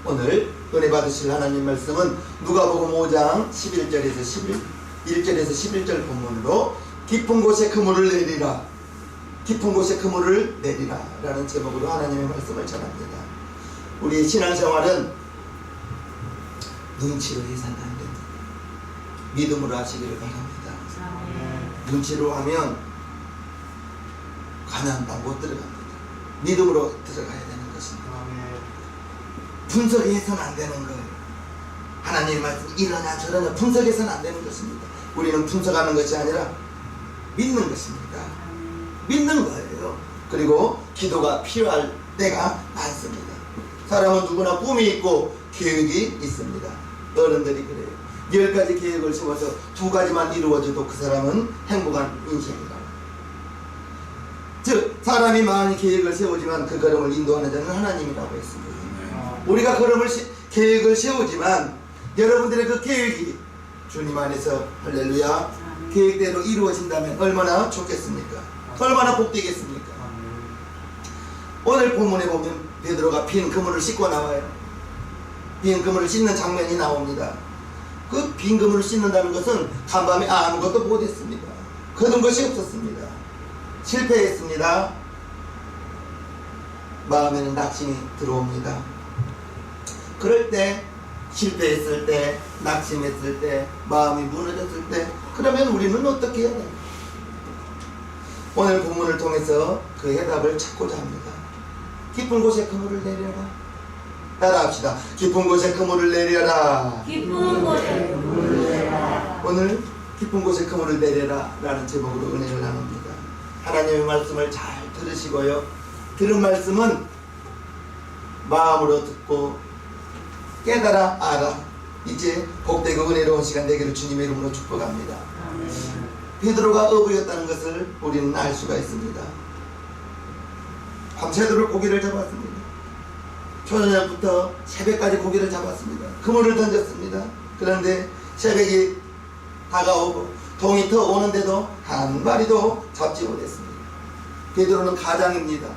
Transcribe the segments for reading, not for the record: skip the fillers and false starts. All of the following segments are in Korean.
오늘 은혜 받으실 하나님 말씀은 누가복음 5장 11절에서 11절 본문으로 깊은 곳에 그물을 내리라, 깊은 곳에 그물을 내리라 라는 제목으로 하나님의 말씀을 전합니다. 우리 신앙생활은 눈치로 해서는 안 됩니다. 믿음으로 하시기를 바랍니다. 눈치로 하면 가나안 땅 못 들어갑니다. 믿음으로 들어가야 되는 것입니다. 분석해서는 안 되는 거예요. 하나님의 말씀 이러냐 저러냐 분석해서는 안 되는 것입니다. 우리는 분석하는 것이 아니라 믿는 것입니다. 믿는 거예요. 그리고 기도가 필요할 때가 많습니다. 사람은 누구나 꿈이 있고 계획이 있습니다. 어른들이 그래요. 10가지 계획을 세워서 2가지만 이루어져도 그 사람은 행복한 인생이라고. 즉 사람이 많이 계획을 세우지만 그 걸음을 인도하는 자는 하나님이라고 했습니다. 우리가 계획을 세우지만 여러분들의 그 계획이 주님 안에서 할렐루야 계획대로 이루어진다면 얼마나 좋겠습니까? 얼마나 복되겠습니까? 오늘 본문에 보면 베드로가 빈 그물을 씻고 나와요. 빈 그물을 씻는 장면이 나옵니다. 그 빈 그물을 씻는다는 것은 간밤에 아무것도 못했습니다. 거둔 것이 없었습니다. 실패했습니다. 마음에는 낙심이 들어옵니다. 그럴 때, 실패했을 때, 낙심했을 때, 마음이 무너졌을 때, 그러면 우리는 어떻게 해야 됩니까? 오늘 본문을 통해서 그 해답을 찾고자 합니다. 깊은 곳에 그물을 내려라. 따라합시다. 깊은 곳에 그물을 내려라. 깊은 곳에 그물을 내려라. 오늘 깊은 곳에 그물을 내려라 라는 제목으로 은혜를 나눕니다. 하나님의 말씀을 잘 들으시고요. 들은 말씀은 마음으로 듣고 깨달아 알아. 이제 복되고 은혜로운 시간 되기를 주님의 이름으로 축복합니다. 베드로가 어부였다는 것을 우리는 알 수가 있습니다. 밤새도록 고기를 잡았습니다. 초저녁부터 새벽까지 고기를 잡았습니다. 그물을 던졌습니다. 그런데 새벽이 다가오고 동이 더 오는데도 한 마리도 잡지 못했습니다. 베드로는 가장입니다.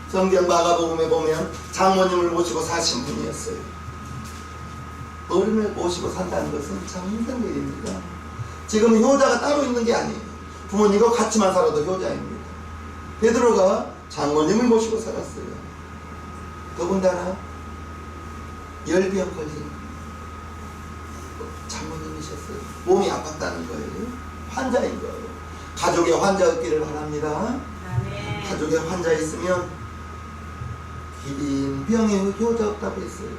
성경 마가복음에 보면 장모님을 모시고 사신 분이었어요. 어른을 모시고 산다는 것은 참 힘든 일입니다. 지금 효자가 따로 있는 게 아니에요. 부모님과 같이만 살아도 효자입니다. 베드로가 장모님을 모시고 살았어요. 더군다나 열병 걸린 장모님이셨어요. 몸이 아팠다는 거예요. 환자인 거예요. 가족의 환자 없기를 바랍니다. 가족에 환자 있으면 긴 병에 효자 없다고 했어요.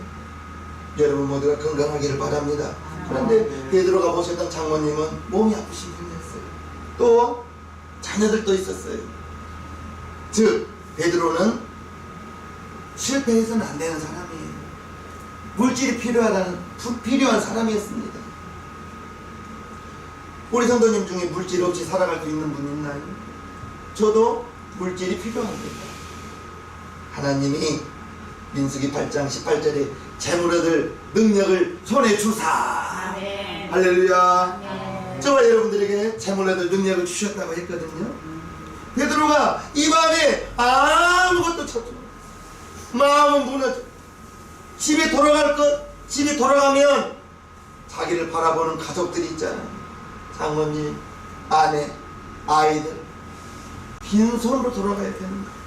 여러분 모두가 건강하기를 바랍니다. 그런데 베드로가 모셨던 장모님은 몸이 아프신 분이었어요. 또 자녀들도 있었어요. 즉 베드로는 실패해서는 안 되는 사람이에요. 물질이 필요한 사람이었습니다. 우리 성도님 중에 물질 없이 살아갈 수 있는 분 있나요? 저도 물질이 필요합니다. 하나님이 민수기 8장 18절에 재물 얻을 능력을 손에 주사. 아멘. 할렐루야. 아멘. 저와 여러분들에게 재물 얻을 능력을 주셨다고 했거든요. 베드로가 이 밤에 아무것도 찾지 못했어요. 마음은 무너져. 집에 돌아갈 것, 집에 돌아가면 자기를 바라보는 가족들이 있잖아요. 장모님, 아내, 아이들. 빈손으로 돌아가야 되는 거예요.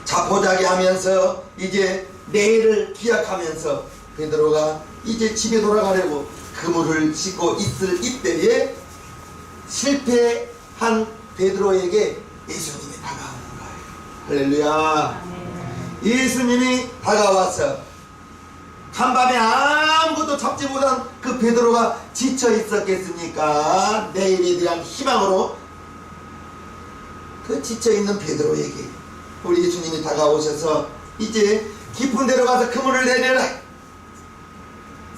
자포자기 하면서 이제 내일을 기약하면서 베드로가 이제 집에 돌아가려고 그물을 씻고 있을 이때에 실패한 베드로에게 예수님이 다가오는 거예요. 할렐루야. 예수님이 다가와서 간밤에 아무것도 잡지 못한 그 베드로가 지쳐 있었겠습니까? 내일에 대한 희망으로 그 지쳐 있는 베드로에게 우리 예수님이 다가오셔서 이제 깊은 데로 가서 그물을 내려라.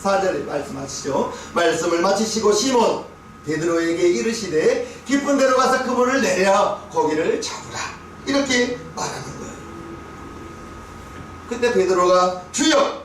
4절에 말씀하시죠. 말씀을 마치시고 시몬 베드로에게 이르시되 깊은 데로 가서 그물을 내려 고기를 잡으라. 이렇게 말하는 거예요. 그때 베드로가 주여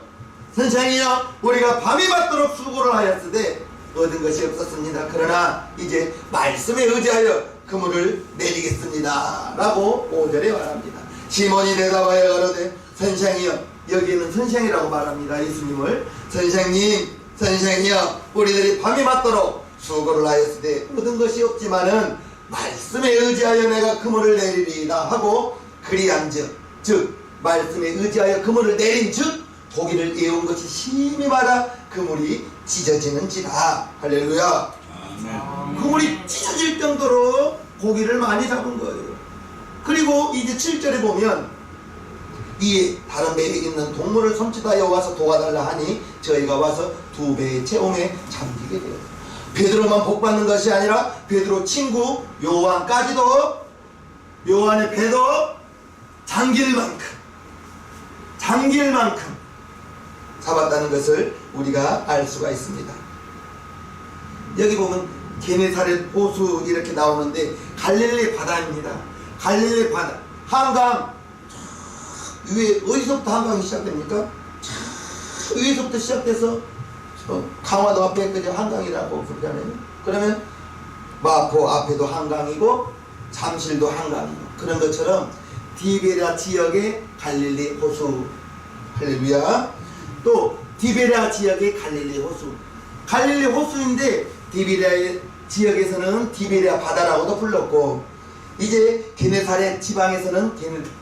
선생이여 우리가 밤이 맞도록 수고를 하였으되 얻은 것이 없었습니다. 그러나 이제 말씀에 의지하여 그물을 내리겠습니다 라고 5절에 말합니다. 시몬이 대답하여 가로되 선생이여, 여기는 선생이라고 말합니다. 예수님을 선생이여, 우리들이 밤이 맞도록 수고를 하였을 때 얻은 것이 없지만은 말씀에 의지하여 내가 그물을 내리리이다 하고 그리한즉, 즉 말씀에 의지하여 그물을 내린즉 고기를 애운 것이 심히 많아 그물이 찢어지는지라. 할렐루야. 그물이 찢어질 정도로 고기를 많이 잡은 거예요. 그리고 이제 7절에 보면 이에 다른 배에 있는 동물을 섬짓하여 와서 도와달라 하니 저희가 와서 2배의 체험에 잠기게 되었다. 베드로만 복받는 것이 아니라 베드로 친구 요한까지도, 요한의 배도 잠길 만큼 잡았다는 것을 우리가 알 수가 있습니다. 여기 보면 게네사렛 호수 이렇게 나오는데 갈릴리 바다입니다. 갈릴리 바다, 한강 위에, 어디서부터 한강이 시작됩니까? 위에서부터 시작돼서 강화도 앞에까지 한강이라고 부르잖아요. 그러면 마포 앞에도 한강이고 잠실도 한강이고, 그런 것처럼 디베랴 지역의 갈릴리 호수. 할렐루야. 또 디베랴 지역의 갈릴리 호수, 갈릴리 호수인데 디베랴 지역에서는 디베랴 바다라고도 불렀고, 이제 게네사렛 지방에서는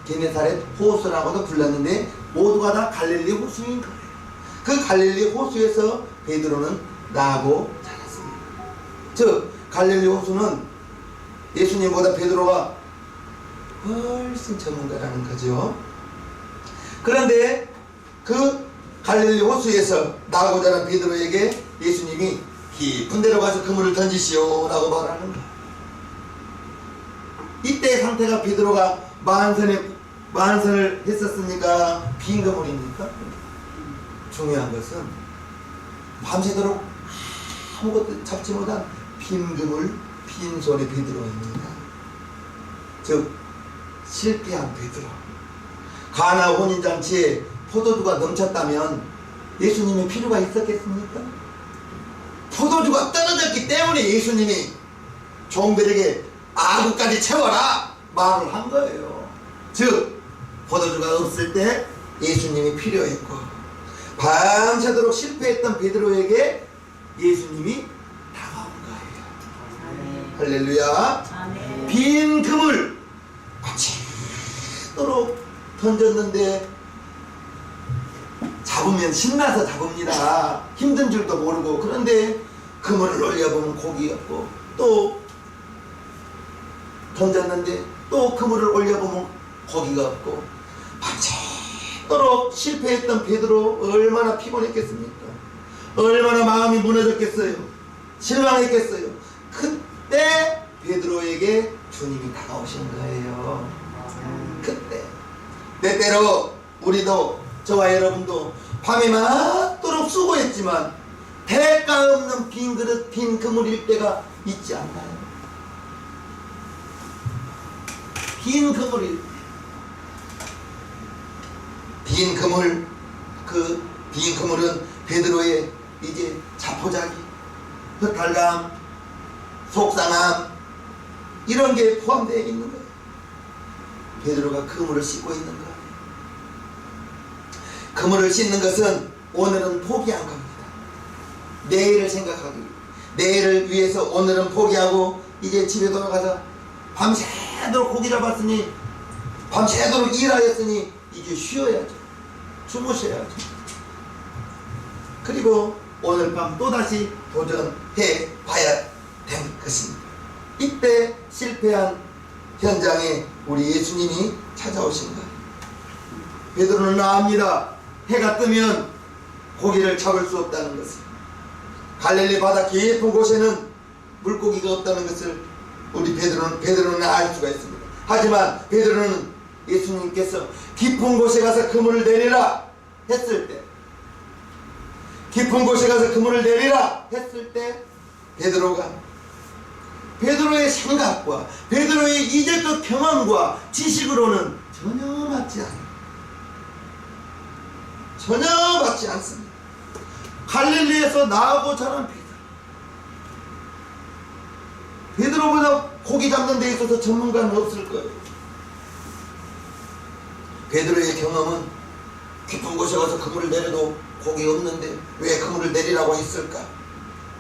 게네사렛 호수라고도 불렀는데 모두가 다 갈릴리 호수인 거예요. 그 갈릴리 호수에서 베드로는 나고 자랐습니다. 즉 갈릴리 호수는 예수님보다 베드로가 훨씬 전문가라는 거죠. 그런데 그 갈릴리 호수에서 나고 자란 베드로에게 예수님이 깊은 데로 가서 그물을 던지시오 라고 말하는 거예요. 이때의 상태가 베드로가 만선을 했었으니까 빈 그물입니까? 중요한 것은 밤새도록 아무것도 잡지 못한 빈 그물, 빈손의 베드로입니다. 즉 실패한 베드로. 가나 혼인잔치에 포도주가 넘쳤다면 예수님의 필요가 있었겠습니까? 포도주가 떨어졌기 때문에 예수님이 종들에게 아구까지 채워라 말을 한 거예요. 즉 포도주가 없을 때 예수님이 필요했고, 밤새도록 실패했던 베드로에게 예수님이 다가온 거예요. 할렐루야. 빈 그물 밤새도록 던졌는데 잡으면 신나서 잡습니다. 힘든 줄도 모르고. 그런데 그물을 올려보면 고기였고, 또 던졌는데 또 그물을 올려보면 고기가 없고, 밤새도록 실패했던 베드로 얼마나 피곤했겠습니까? 얼마나 마음이 무너졌겠어요? 실망했겠어요? 그때 베드로에게 주님이 다가오신 거예요. 그때. 때때로 우리도, 저와 여러분도 밤이 맞도록 수고했지만 대가 없는 빈 그릇, 빈 그물일 때가 있지 않나요? 빈 그물일 때. 빈 그물, 그 빈 그물은 베드로의 이제 자포자기, 허탈감, 속상함, 이런 게 포함되어 있는 거예요. 베드로가 그물을 씻고 있는 거예요. 그물을 씻는 것은 오늘은 포기한 겁니다. 내일을 생각하기, 내일을 위해서 오늘은 포기하고 이제 집에 돌아가서 밤새도록 고기 잡았으니, 밤새도록 일하였으니 이제 쉬어야죠. 주무셔야죠. 그리고 오늘 밤 또다시 도전해 봐야 되는 것입니다. 이때 실패한 현장에 우리 예수님이 찾아오신 거예요. 베드로는 압니다. 해가 뜨면 고기를 잡을 수 없다는 것을, 갈릴리 바다 깊은 곳에는 물고기가 없다는 것을 우리 베드로는 알 수가 있습니다. 하지만 베드로는 예수님께서 깊은 곳에 가서 그물을 내리라 했을 때, 깊은 곳에 가서 그물을 내리라 했을 때 베드로의 생각과 베드로의 이제껏 경험과 지식으로는 전혀 맞지 않습니다. 갈릴리에서 나고 자란 베드로보다 고기 잡는 데 있어서 전문가는 없을 거예요. 베드로의 경험은 깊은 곳에 가서 그물을 내려도 고기 없는데 왜 그물을 내리라고 했을까?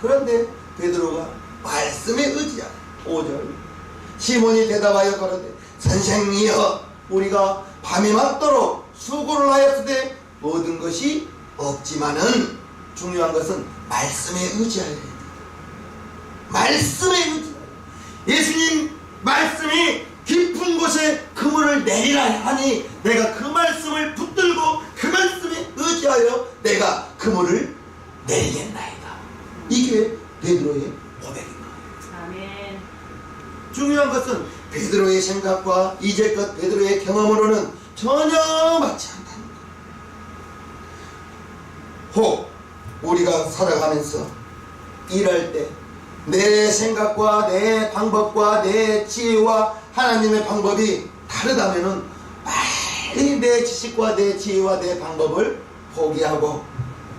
그런데 베드로가 말씀에 의지하여 5절 시몬이 대답하여 가로되 선생이여 우리가 밤이 맞도록 수고를 하였으되 모든 것이 없지만은 중요한 것은 말씀에 의지하여야 된다. 말씀에 의지하여 예수님 말씀이 깊은 곳에 그물을 내리라 하니 내가 그 말씀을 붙들고 그 말씀에 의지하여 내가 그물을 내리겠나이다. 이게 베드로의 고백인 거예요. 아멘. 중요한 것은 베드로의 생각과 이제껏 베드로의 경험으로는 전혀 맞지 않다는 것. 혹 우리가 살아가면서 일할 때 내 생각과 내 방법과 내 지혜와 하나님의 방법이 다르다면은 빨리 내 지식과 내 지혜와 내 방법을 포기하고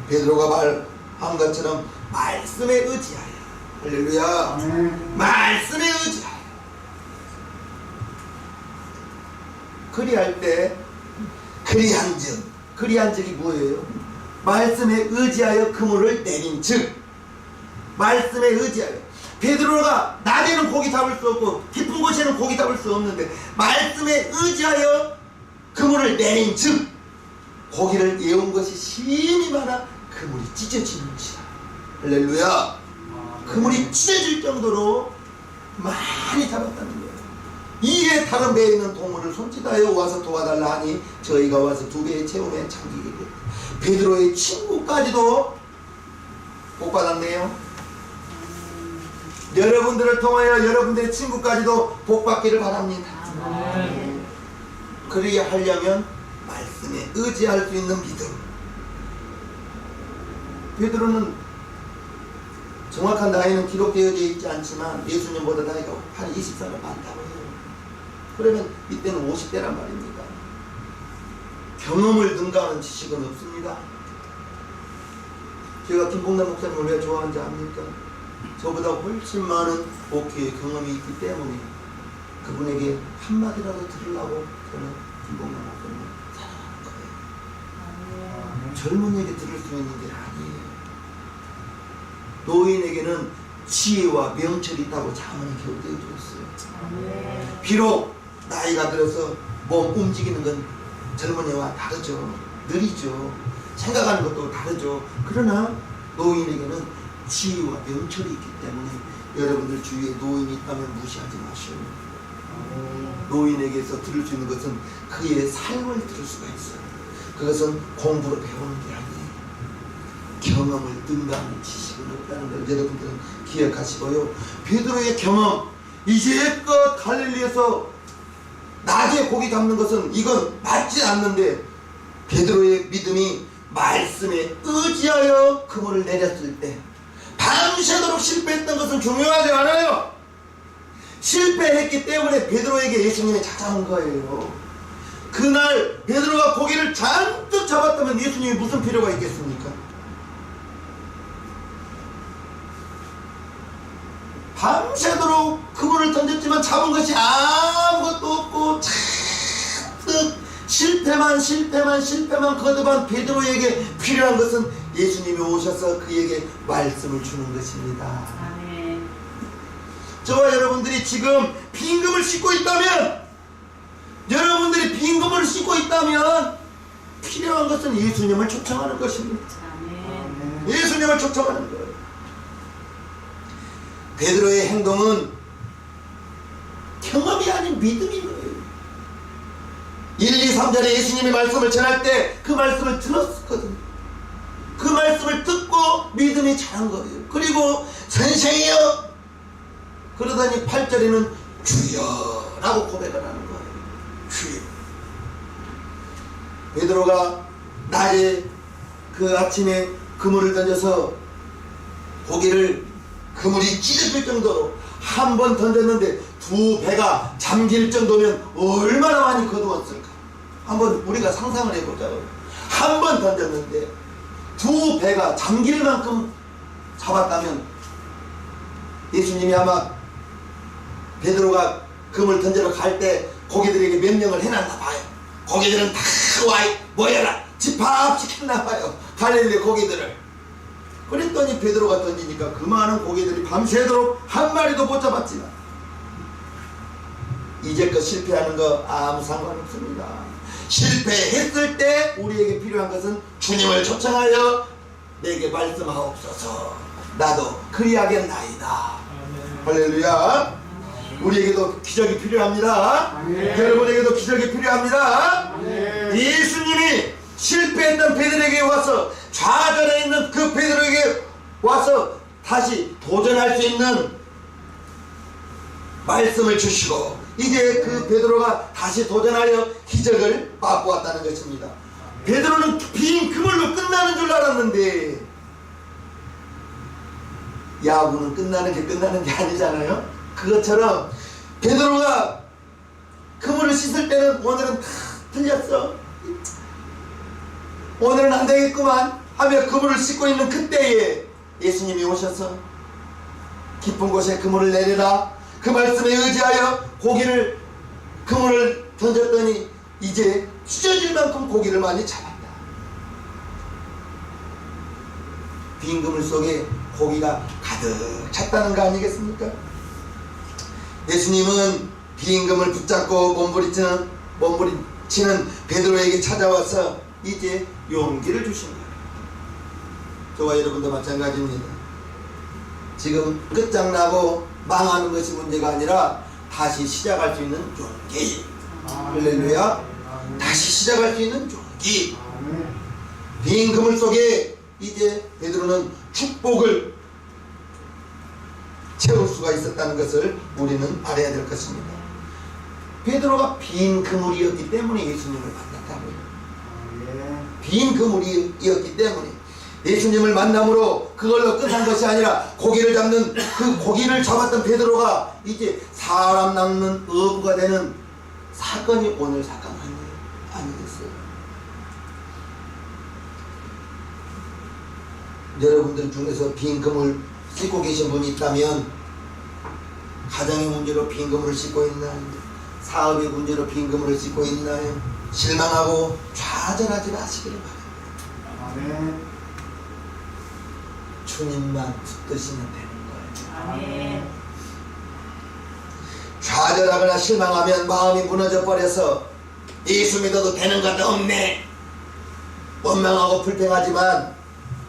베드로가 말한 것처럼 말씀에 의지하여 할렐루야 말씀에 의지하여 그리할 때 그리한 적이 뭐예요? 말씀에 의지하여 그물을 내린 즉 말씀에 의지하여 베드로가 낮에는 고기 잡을 수 없고 깊은 곳에는 고기 잡을 수 없는데 말씀에 의지하여 그물을 내린 즉 고기를 내온 것이 심히 많아 그물이 찢어지는 것이다. 할렐루야 그물이 찢어질 정도로 많이 잡았다는 거예요. 이에 다른 배에 있는 동물을 손짓하여 와서 도와달라 하니 저희가 와서 2배의 채움에 잠기게 됐다. 베드로의 친구까지도 복 받았네요. 여러분들을 통하여 여러분들의 친구까지도 복 받기를 바랍니다. 아멘. 그리야 하려면 말씀에 의지할 수 있는 믿음. 베드로는 정확한 나이는 기록되어 있지 않지만 예수님보다 나이가 한 20살은 많다고 해요. 그러면 이때는 50대란 말입니다. 경험을 능가하는 지식은 없습니다. 제가 김봉남 목사님을 왜 좋아하는지 압니까? 저보다 훨씬 많은 목회의 경험이 있기 때문에 그분에게 한마디라도 들으려고 저는 김봉남 목사님을 사랑하는 거예요. 젊은이에게 들을 수 있는 게 아니에요. 노인에게는 지혜와 명철이 있다고 자문이 곁들여 줬어요. 비록 나이가 들어서 몸 움직이는 건 젊은이와 다르죠. 느리죠. 생각하는 것도 다르죠. 그러나 노인에게는 지혜와 명철이 있기 때문에 여러분들 주위에 노인이 있다면 무시하지 마시오. 노인에게서 들을 수 있는 것은 그의 삶을 들을 수가 있어요. 그것은 공부로 배우는 게 아니에요. 경험을 능가하는 지식은 없다는 걸 여러분들은 기억하시고요. 베드로의 경험, 이제껏 갈릴리에서 낮에 고기 잡는 것은 이건 맞지 않는데 베드로의 믿음이 말씀에 의지하여 그물을 내렸을 때 밤새도록 실패했던 것은 중요하지 않아요. 실패했기 때문에 베드로에게 예수님이 찾아온 거예요. 그날 베드로가 고기를 잔뜩 잡았다면 예수님이 무슨 필요가 있겠습니까? 밤새도록 그물을 던졌지만 잡은 것이 아무것도 없고 잔뜩 실패만 거듭한 베드로에게 필요한 것은 예수님이 오셔서 그에게 말씀을 주는 것입니다. 아멘. 저와 여러분들이 지금 빈금을 싣고 있다면 필요한 것은 예수님을 초청하는 것입니다. 아멘. 예수님을 초청하는 거예요. 베드로의 행동은 경험이 아닌 믿음인 거예요. 1, 2, 3절에 예수님이 말씀을 전할 때 그 말씀을 들었거든요. 그 말씀을 듣고 믿음이 자란 거예요. 그리고 선생이여 그러더니 8절에는 주여 라고 고백을 하는 거예요. 주여. 베드로가 낮에 그 아침에 그물을 던져서 그물이 찢어질 정도로 한 번 던졌는데 2배가 잠길 정도면 얼마나 많이 거두었을까? 한번 우리가 상상을 해보자고요. 한 번 던졌는데 2배가 잠길 만큼 잡았다면 예수님이 아마 베드로가 그물 던지러 갈 때 고기들에게 명령을 해놨나 봐요. 고기들은 다 와 모여라. 집합시켰나 봐요. 갈릴리 고기들을. 그랬더니 베드로가 던지니까 그 많은 고기들이 밤새도록 한 마리도 못 잡았지만 이제껏 실패하는 거 아무 상관없습니다. 실패했을 때 우리에게 필요한 것은 주님을 초청하여 내게 말씀하옵소서. 나도 그리하겠나이다. 할렐루야. 우리에게도 기적이 필요합니다. 여러분에게도 기적이 필요합니다. 예수님이 실패했던 베드로에게 와서 좌절해 있는 그 베드로에게 와서 다시 도전할 수 있는 말씀을 주시고 이제 그 베드로가 다시 도전하여 기적을 맛보았다는 것입니다. 베드로는 빈 그물로 끝나는 줄 알았는데 야구는 끝나는 게 아니잖아요. 그것처럼 베드로가 그물을 씻을 때는 오늘은 다 틀렸어, 오늘은 안 되겠구만 하며 그물을 씻고 있는 그때에 예수님이 오셔서 깊은 곳에 그물을 내려라, 그 말씀에 의지하여 그물을 던졌더니 이제 찢어질 만큼 고기를 많이 잡았다. 빈 그물 속에 고기가 가득 찼다는 거 아니겠습니까? 예수님은 빈 그물 붙잡고 몸부림치는 베드로에게 찾아와서 이제 용기를 주신 거예요. 저와 여러분도 마찬가지입니다. 지금 끝장나고 망하는 것이 문제가 아니라 다시 시작할 수 있는 용기. 할렐루야. 다시 시작할 수 있는 용기. 빈 그물 속에 이제 베드로는 축복을 채울 수가 있었다는 것을 우리는 알아야 될 것입니다. 베드로가 빈 그물이었기 때문에 예수님을 만났다고요. 빈 그물이었기 때문에 예수님을 만남으로 그걸로 끝난 것이 아니라 고기를 잡는 그 고기를 잡았던 베드로가 이제 사람 낚는 어부가 되는 사건이 오늘 사건 아니겠어요? 여러분들 중에서 빈 그물 씻고 계신 분이 있다면 가정의 문제로 빈 그물을 씻고 있나요? 사업의 문제로 빈 그물을 씻고 있나요? 실망하고 좌절하지 마시기를 바랍니다. 아멘. 주님만 붙드시면 되는 거예요. 아멘. 좌절하거나 실망하면 마음이 무너져 버려서 예수 믿어도 되는 것 없네, 원망하고 불평하지만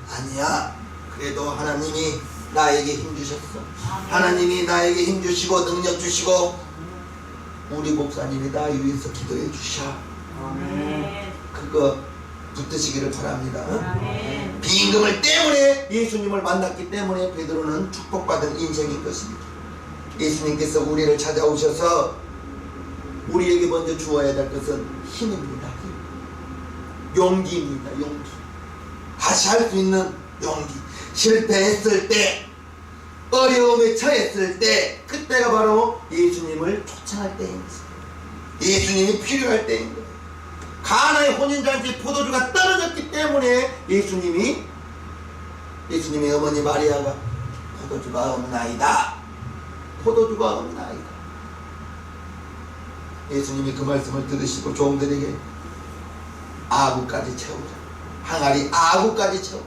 아니야, 그래도 하나님이 나에게 힘 주셨어. 하나님이 나에게 힘 주시고 능력 주시고 우리 목사님이 나 위해서 기도해 주셔. 아멘. 그거 붙드시기를 바랍니다. 아멘. 빈 그물 때문에 예수님을 만났기 때문에 베드로는 축복받은 인생인 것입니다. 예수님께서 우리를 찾아오셔서 우리에게 먼저 주어야 될 것은 힘입니다. 힘. 용기입니다. 용기. 다시 할 수 있는 용기. 실패했을 때, 어려움에 처했을 때, 그때가 바로 예수님을 초청할 때인 것입니다. 예수님이 필요할 때인 거예요. 가나의 혼인잔치 포도주가 떨어졌기 때문에 예수님의 어머니 마리아가 포도주가 없나이다. 포도주가 없나이다. 예수님이 그 말씀을 들으시고 종들에게 아구까지 채우자. 항아리 아구까지 채우.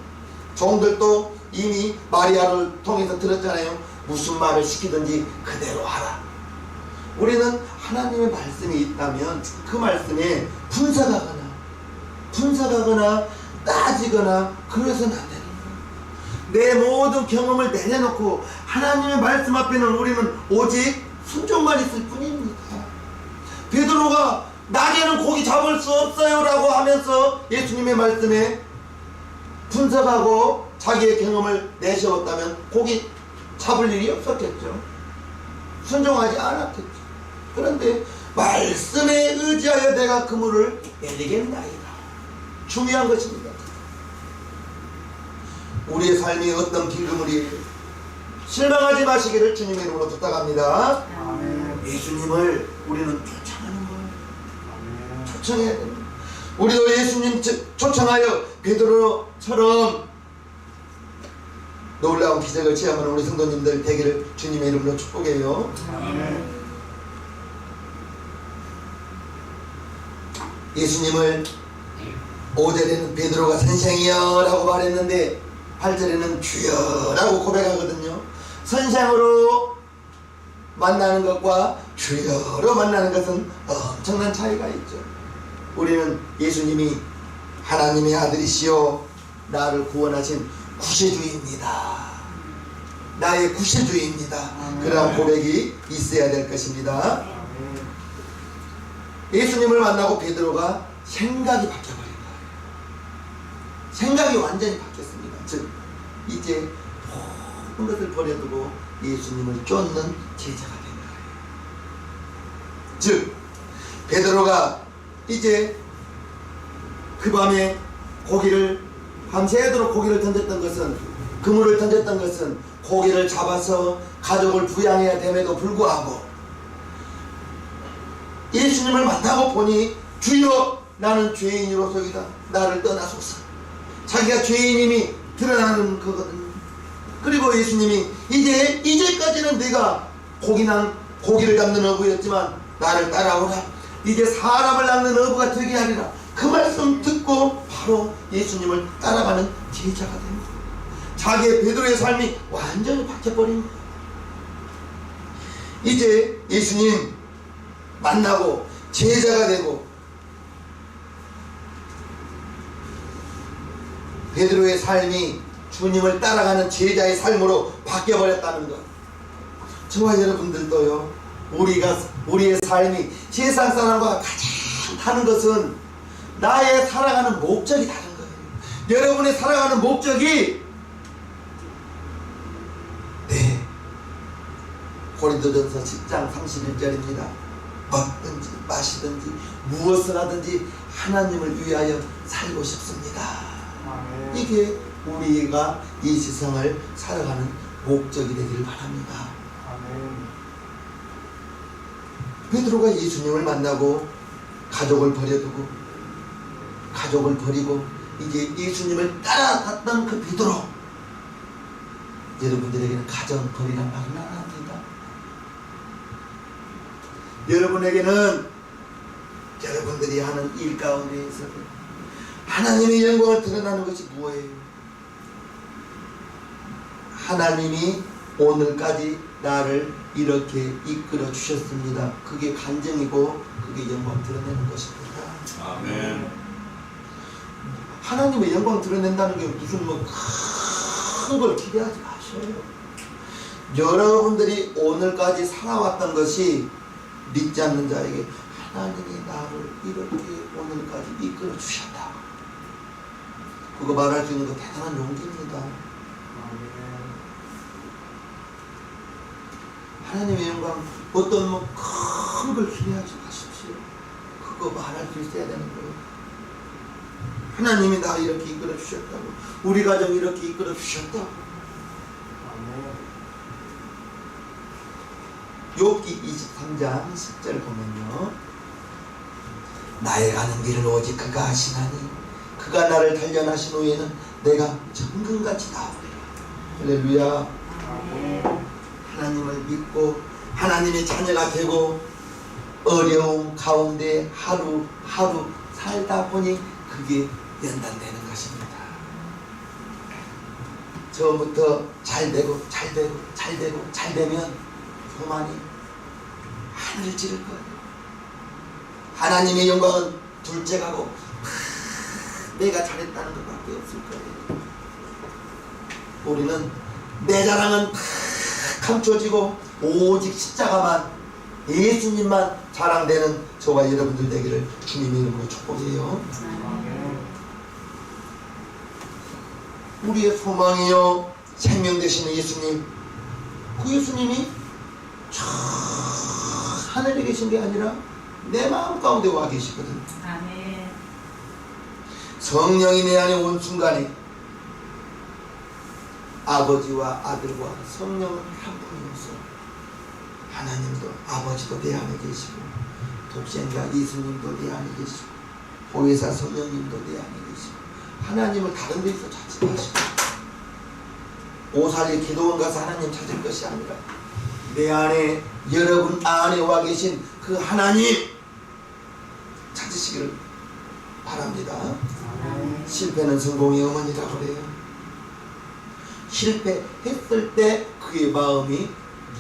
종들도 이미 마리아를 통해서 들었잖아요. 무슨 말을 시키든지 그대로 하라. 우리는 하나님의 말씀이 있다면 그 말씀에 분석하거나 따지거나 그래서는 안 되는 거예요. 내 모든 경험을 내려놓고 하나님의 말씀 앞에는 우리는 오직 순종만 있을 뿐입니다. 베드로가 낮에는 고기 잡을 수 없어요 라고 하면서 예수님의 말씀에 분석하고 자기의 경험을 내세웠다면 고기 잡을 일이 없었겠죠. 순종하지 않았겠죠. 그런데 말씀에 의지하여 내가 그물을 내리겠나이다. 중요한 것입니다. 우리의 삶이 어떤 빈 그물이에요. 실망하지 마시기를 주님의 이름으로 부탁합니다. 아멘. 예수님을 우리는 초청하는 거예요. 아멘. 초청해야 됩니다. 우리도 예수님 초청하여 베드로처럼 놀라운 기적을 체험하는 우리 성도님들 되기를 주님의 이름으로 축복해요. 아멘. 예수님을 5절에는 베드로가 선생이여 라고 말했는데 8절에는 주여 라고 고백하거든요. 선생으로 만나는 것과 주여로 만나는 것은 엄청난 차이가 있죠. 우리는 예수님이 하나님의 아들이시오 나를 구원하신 구세주입니다. 나의 구세주입니다. 그러한 고백이 있어야 될 것입니다. 예수님을 만나고 베드로가 생각이 바뀌어버린 거예요. 생각이 완전히 바뀌었습니다. 즉 이제 모든 것을 버려두고 예수님을 쫓는 제자가 된 거예요. 즉 베드로가 이제 그 밤에 고기를 밤새도록 고기를 던졌던 것은 그물을 던졌던 것은 고기를 잡아서 가족을 부양해야 됨에도 불구하고 예수님을 만나고 보니 주여 나는 죄인으로서이다 나를 떠나소서. 자기가 죄인임이 드러나는 거거든요. 그리고 예수님이 이제까지는 내가 고기를 잡는 어부였지만 나를 따라오라. 이제 사람을 낚는 어부가 되게 하리라. 그 말씀 듣고 바로 예수님을 따라가는 제자가 됩니다. 자기의 베드로의 삶이 완전히 바뀌어버린 거예요. 이제 예수님 만나고 제자가 되고 베드로의 삶이 주님을 따라가는 제자의 삶으로 바뀌어버렸다는 것. 저와 여러분들도요, 우리의 삶이 세상 사람과 가장 다른 것은 나의 살아가는 목적이 다른 거예요. 여러분의 살아가는 목적이 고린도전서 10장 31절입니다. 먹든지 마시든지 무엇을 하든지 하나님을 위하여 살고 싶습니다. 아멘. 이게 우리가 이 세상을 살아가는 목적이 되길 바랍니다. 아멘. 베드로가 예수님을 만나고 가족을 버리고 이제 예수님을 따라갔던 그 베드로, 여러분들에게는 가정 버리란 말은 안 합니다. 여러분에게는 여러분들이 하는 일 가운데에서 하나님의 영광을 드러나는 것이 뭐예요? 하나님이 오늘까지 나를 이렇게 이끌어 주셨습니다. 그게 간증이고 그게 영광 드러내는 것입니다. 아멘. 하나님의 영광 드러낸다는 게 무슨 큰 걸 기대하지 마셔요. 여러분들이 오늘까지 살아왔던 것이 믿지 않는 자에게 하나님이 나를 이렇게 오늘까지 이끌어 주셨다. 그거 말할 수 있는 거 대단한 용기입니다. 하나님의 영광 어떤 큰 걸 기대하지 마십시오. 그거 말할 수 있어야 되는 거예요. 하나님이 나 이렇게 이끌어 주셨다고, 우리 가정 이렇게 이끌어 주셨다고. 욥기 23장 10절 보면요, 나의 가는 길을 오직 그가 아시나니 그가 나를 단련하신 후에는 내가 정금같이 나오리라. 할렐루야. 하나님을 믿고 하나님의 자녀가 되고 어려움 가운데 하루하루 살다 보니 그게 연단되는 것입니다. 처음부터 잘 되면 교만이 하늘을 찌를 거예요. 하나님의 영광은 둘째 가고 내가 잘했다는 것밖에 없을 거예요. 우리는 내 자랑은 다 감춰지고 오직 십자가만, 예수님만 자랑되는 저와 여러분들 되기를 주님의 이름으로 축복해요. 우리의 소망이요 생명 되시는 예수님, 그 예수님이 저 하늘에 계신 게 아니라 내 마음 가운데 와 계시거든. 아멘. 성령이 내 안에 온 순간에 아버지와 아들과 성령은 한 분이로서 하나님도 아버지도 내 안에 계시고 독생자 예수님도 내 안에 계시고 보혜사 성령님도 내 안에 계시고 하나님을 다른 데서 찾지 마시고 오살리 기도원 가서 하나님 찾을 것이 아니라 내 안에, 여러분 안에 와 계신 그 하나님 찾으시기를 바랍니다. 실패는 성공의 어머니라고 그래요. 실패했을 때 그의 마음이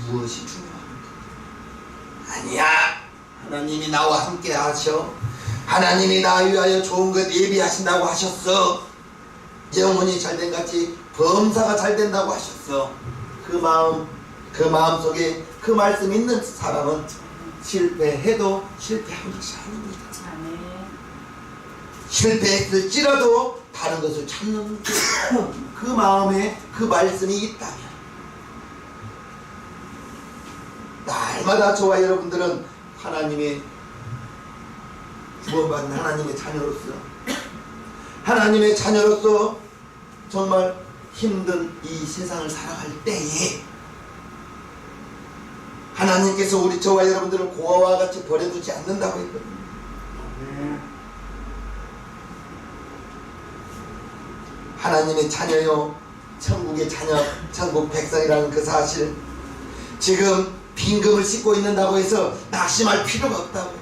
무엇이 중요합니까? 아니야, 하나님이 나와 함께 하셔. 하나님이 나 위하여 좋은 것 예비하신다고 하셨어. 영혼이 잘된 같이 범사가 잘 된다고 하셨어. 그 마음 속에 그 말씀 있는 사람은 실패해도 실패한 것이 아닙니다. 아멘. 실패했을지라도 다른 것을 찾는 그 마음에 그 말씀이 있다면, 날마다 저와 여러분들은 하나님의 구원받는 하나님의 자녀로서 정말 힘든 이 세상을 살아갈 때에 하나님께서 우리 저와 여러분들을 고아와 같이 버려두지 않는다고 했거든요. 아멘. 하나님의 자녀요, 천국의 자녀, 천국 백성이라는 그 사실, 지금 빈금을 씻고 있는다고 해서 낙심할 필요가 없다고요.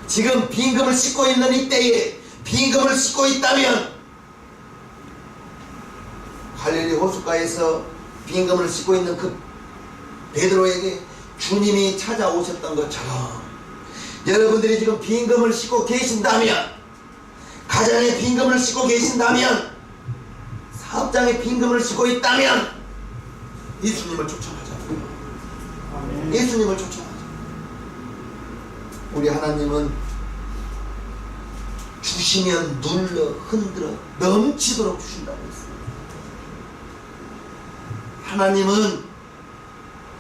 지금 빈금을 씻고 있는 이때에 빈금을 씻고 있다면, 갈릴리 호숫가에서 빈금을 씻고 있는 그 베드로에게 주님이 찾아오셨던 것처럼 여러분들이 지금 빈금을 씻고 계신다면, 가정에 빈금을 씻고 계신다면, 사업장에 빈금을 씻고 있다면 예수님을 초청하자고요. 아멘. 예수님을 초청하자. 우리 하나님은 주시면 눌러 흔들어 넘치도록 주신다고 했어요. 하나님은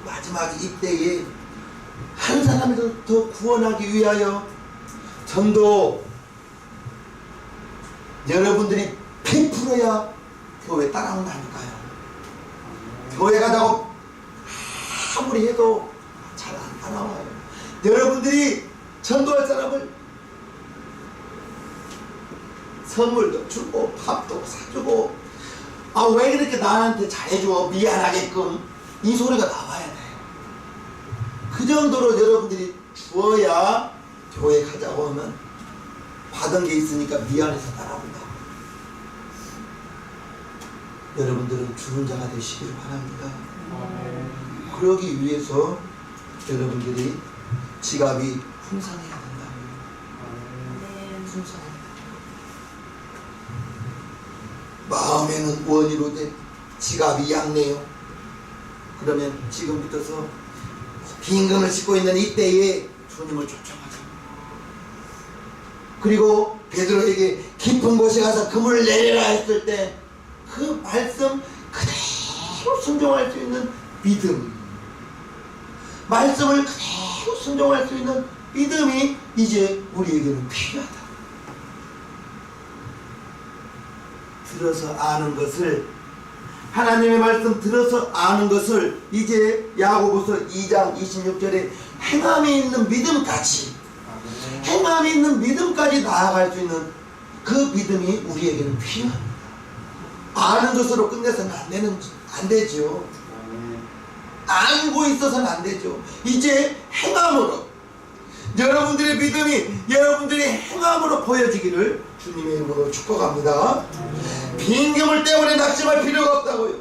마지막 이때에 한 사람이라도 더 구원하기 위하여 전도 여러분들이 100%야 교회 따라온다니까요. 교회 가자고 아무리 해도 잘 안 따라와요. 여러분들이 전도할 사람을 선물도 주고 밥도 사주고, 아 왜 이렇게 나한테 잘해줘 미안하게끔 이 소리가 나와야 돼요. 그 정도로 여러분들이 주어야 교회 가자고 하면 받은 게 있으니까 미안해서 따라온다. 여러분들은 주는 자가 되시길 바랍니다. 아멘. 그러기 위해서 여러분들이 지갑이 풍성해야 된다고요. 아멘. 풍성해야 된다. 마음에는 원이로 된 지갑이 얇네요. 그러면 지금부터서 빈금을 싣고 있는 이때에 주님을 초청하자. 그리고 베드로에게 깊은 곳에 가서 그물을 내려라 했을 때 그 말씀 그대로 순종할 수 있는 믿음, 말씀을 그대로 순종할 수 있는 믿음이 이제 우리에게는 필요하다. 들어서 아는 것을, 하나님의 말씀 들어서 아는 것을 이제 야고보서 2장 26절에 행함이 있는 믿음까지, 행함이 있는 믿음까지 나아갈 수 있는 그 믿음이 우리에게는 필요합니다. 아는 것으로 끝내서는 안 되죠. 알고 있어서는 안 되죠. 이제 행함으로, 여러분들의 믿음이 여러분들의 행함으로 보여지기를 주님의 이름으로 축복합니다. 빈금을 때문에 낙심할 필요가 없다고요.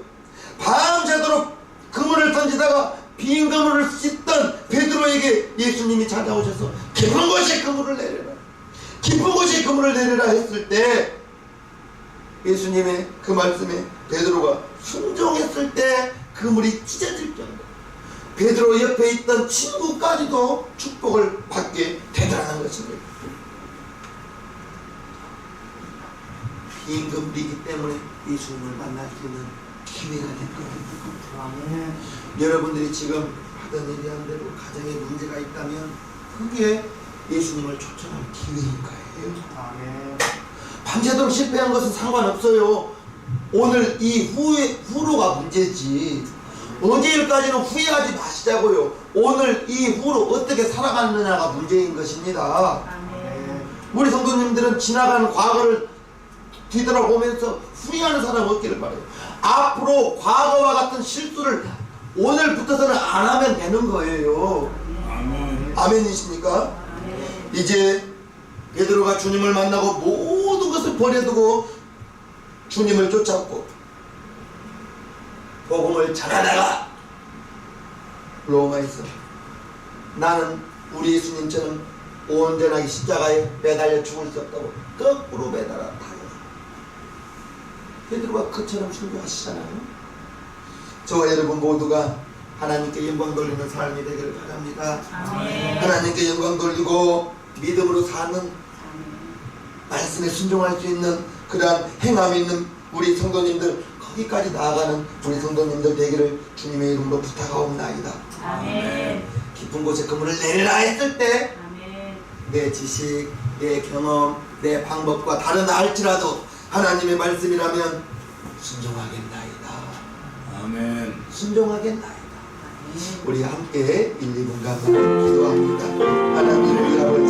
밤새도록 그물을 던지다가 빈그물을 씻던 베드로에게 예수님이 찾아오셔서 깊은 곳에 그물을 내려라, 깊은 곳에 그물을 내려라 했을 때 예수님의 그 말씀에 베드로가 순종했을 때 그물이 찢어질 정도, 베드로 옆에 있던 친구까지도 축복을 받게 되더라는 것입니다. 빈금이기 때문에 예수님을 만날 수 있는 기회가 된 겁니다. 아멘. 여러분들이 지금 하던 얘기한 대로 가정에 문제가 있다면 그게 예수님을 초청할 기회인 거예요. 아멘. 밤새도록 실패한 것은 상관없어요. 오늘 후로가 문제지. 어제일까지는 후회하지 마시자고요. 오늘 이후로 어떻게 살아가느냐가 문제인 것입니다. 아멘. 우리 성도님들은 지나가는 과거를 뒤돌아보면서 후회하는 사람 없기를 바라요. 앞으로 과거와 같은 실수를 오늘부터서는 안 하면 되는 거예요. 아멘이십니까? 아멘. 이제 베드로가 주님을 만나고 모든 것을 것을 버려두고 주님을 쫓았고 복음을 전하다가 로마에서 나는 우리 예수님처럼 온전하게 십자가에 매달려 죽을 수 없다고 거꾸로 매달아 타요. 베드로가 그처럼 순종하시잖아요. 저와 여러분 모두가 하나님께 영광 돌리는 삶이 되기를 바랍니다. 아멘. 하나님께 영광 돌리고 믿음으로 사는 말씀에 순종할 수 있는 그러한 행함이 있는 우리 성도님들, 거기까지 나아가는 우리 성도님들 되기를 주님의 이름으로 부탁하옵나이다. 아멘. 깊은 곳에 그물을 내리라 했을 때 아멘. 내 지식, 내 경험, 내 방법과 다르다 할지라도 하나님의 말씀이라면 순종하겠나이다. 아멘. 순종하겠나이다. 우리 함께 1, 2분간 기도합니다. 하나님의 아버지